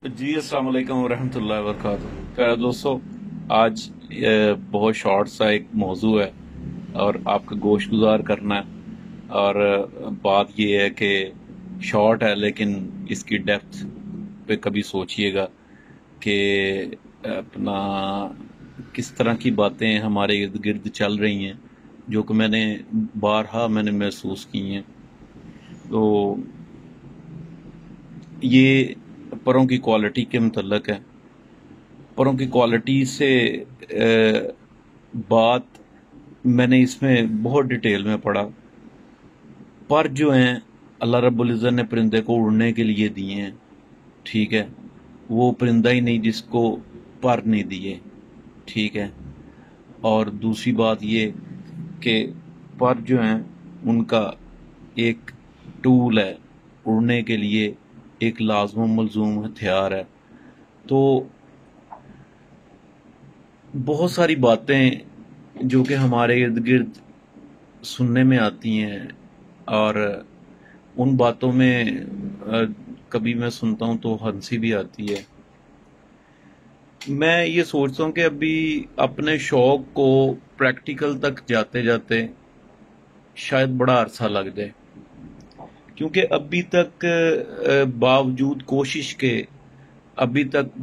جی السلام علیکم ورحمۃ اللہ وبرکاتہ۔ خیر دوستو، آج بہت شارٹ سا ایک موضوع ہے اور آپ کا گوشت گزار کرنا ہے، اور بات یہ ہے کہ شارٹ ہے لیکن اس کی ڈیپتھ پہ کبھی سوچئے گا کہ اپنا کس طرح کی باتیں ہمارے ارد گرد چل رہی ہیں، جو کہ میں نے محسوس کی ہیں۔ تو یہ پروں کی کوالٹی کے متعلق ہے۔ پروں کی کوالٹی سے بات میں نے اس میں بہت ڈیٹیل میں پڑھا۔ پر جو ہیں اللہ رب العزت نے پرندے کو اڑنے کے لیے دیے ہیں، ٹھیک ہے، وہ پرندہ ہی نہیں جس کو پر نہیں دیے، ٹھیک ہے۔ اور دوسری بات یہ کہ پر جو ہیں ان کا ایک ٹول ہے، اڑنے کے لیے ایک لازم و ملزوم ہتھیار ہے۔ تو بہت ساری باتیں جو کہ ہمارے ارد گرد سننے میں آتی ہیں، اور ان باتوں میں کبھی میں سنتا ہوں تو ہنسی بھی آتی ہے۔ میں یہ سوچتا ہوں کہ ابھی اپنے شوق کو پریکٹیکل تک جاتے جاتے شاید بڑا عرصہ لگ جائے، کیونکہ ابھی تک باوجود کوشش کے ابھی تک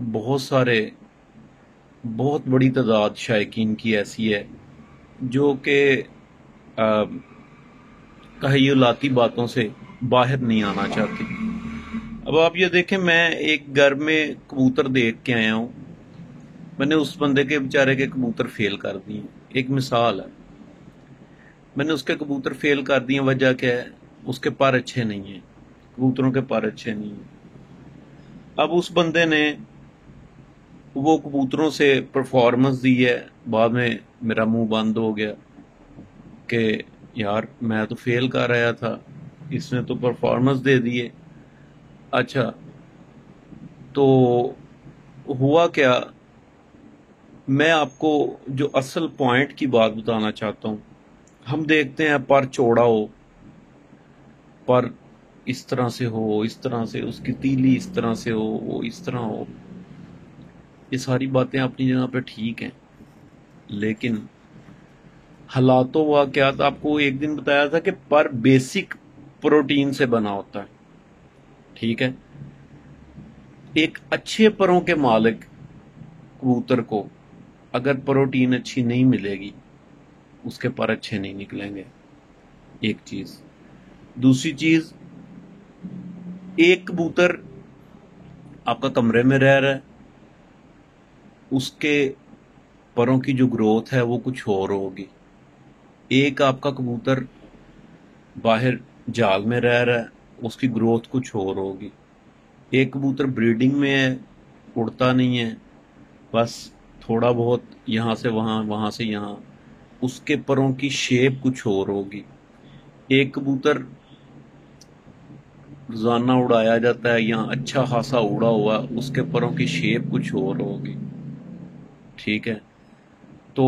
بہت بڑی تعداد شائقین کی ایسی ہے جو کہ تخیلاتی باتوں سے باہر نہیں آنا چاہتی۔ اب آپ یہ دیکھیں، میں ایک گھر میں کبوتر دیکھ کے آیا ہوں، میں نے اس بندے کے بیچارے کے کبوتر فیل کر دیے، ایک مثال ہے، میں نے اس کے کبوتر فیل کر دیے، وجہ کیا ہے؟ اس کے پر اچھے نہیں ہیں، کبوتروں کے پر اچھے نہیں ہیں۔ اب اس بندے نے وہ کبوتروں سے پرفارمنس دی ہے، بعد میں میرا منہ بند ہو گیا کہ یار میں تو فیل کر رہا تھا، اس نے تو پرفارمنس دے دیے۔ اچھا، تو ہوا کیا؟ میں آپ کو جو اصل پوائنٹ کی بات بتانا چاہتا ہوں۔ ہم دیکھتے ہیں پر چوڑا ہو، پر اس طرح سے ہو، اس طرح سے اس کی تیلی اس طرح سے ہو، وہ اس طرح ہو، یہ ساری باتیں اپنی جگہ پہ ٹھیک ہیں، لیکن حالات و واقعات، آپ کو ایک دن بتایا تھا کہ پر بیسک پروٹین سے بنا ہوتا ہے، ٹھیک ہے۔ ایک اچھے پروں کے مالک کبوتر کو اگر پروٹین اچھی نہیں ملے گی، اس کے پر اچھے نہیں نکلیں گے، ایک چیز۔ دوسری چیز، ایک کبوتر آپ کا کمرے میں رہ رہا ہے، اس کے پروں کی جو گروتھ ہے وہ کچھ اور ہوگی۔ ایک آپ کا کبوتر باہر جال میں رہ رہا ہے، اس کی گروتھ کچھ اور ہوگی۔ ایک کبوتر بریڈنگ میں ہے، اڑتا نہیں ہے، بس تھوڑا بہت یہاں سے وہاں، وہاں سے یہاں، اس کے پروں کی شیپ کچھ اور ہوگی۔ ایک کبوتر روزانہ اڑایا جاتا ہے، یہاں اچھا خاصا اڑا ہوا، اس کے پروں کی شیپ کچھ اور ہوگی، ٹھیک ہے۔ تو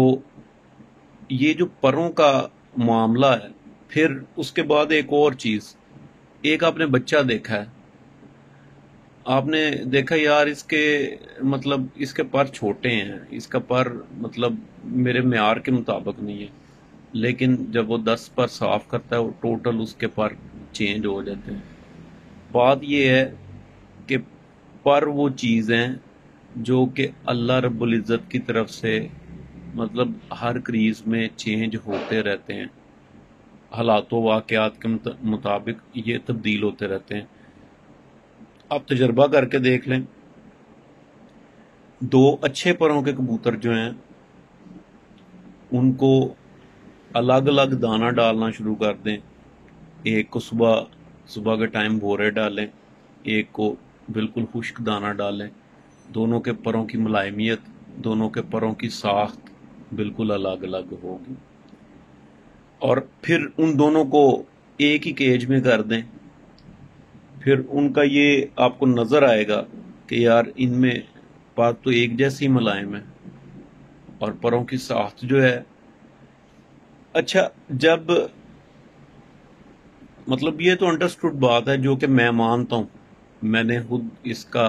یہ جو پروں کا معاملہ ہے، پھر اس کے بعد ایک اور چیز، ایک آپ نے بچہ دیکھا ہے، آپ نے دیکھا یار اس کے مطلب اس کے پر چھوٹے ہیں، اس کا پر مطلب میرے معیار کے مطابق نہیں ہے، لیکن جب وہ 10 پر صاف کرتا ہے، وہ ٹوٹل اس کے پر چینج ہو جاتے ہیں۔ بات یہ ہے کہ پر وہ چیز ہیں جو کہ اللہ رب العزت کی طرف سے مطلب ہر کریز میں چینج ہوتے رہتے ہیں، حالات و واقعات کے مطابق یہ تبدیل ہوتے رہتے ہیں۔ آپ تجربہ کر کے دیکھ لیں، دو اچھے پروں کے کبوتر جو ہیں ان کو الگ الگ دانہ ڈالنا شروع کر دیں، ایک کو صبح کے ٹائم بھورے ڈالیں، ایک کو بالکل خشک دانہ ڈالیں، دونوں کے پروں کی ملائمیت، دونوں کے پروں کی ساخت بالکل الگ الگ ہوگی، اور پھر ان دونوں کو ایک ہی کیج میں کر دیں، پھر ان کا یہ آپ کو نظر آئے گا کہ یار ان میں پر تو ایک جیسی ملائم ہے اور پروں کی ساخت جو ہے۔ اچھا، جب مطلب یہ تو انڈرسٹوڈ بات ہے جو کہ میں مانتا ہوں، میں نے خود اس کا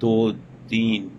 2 3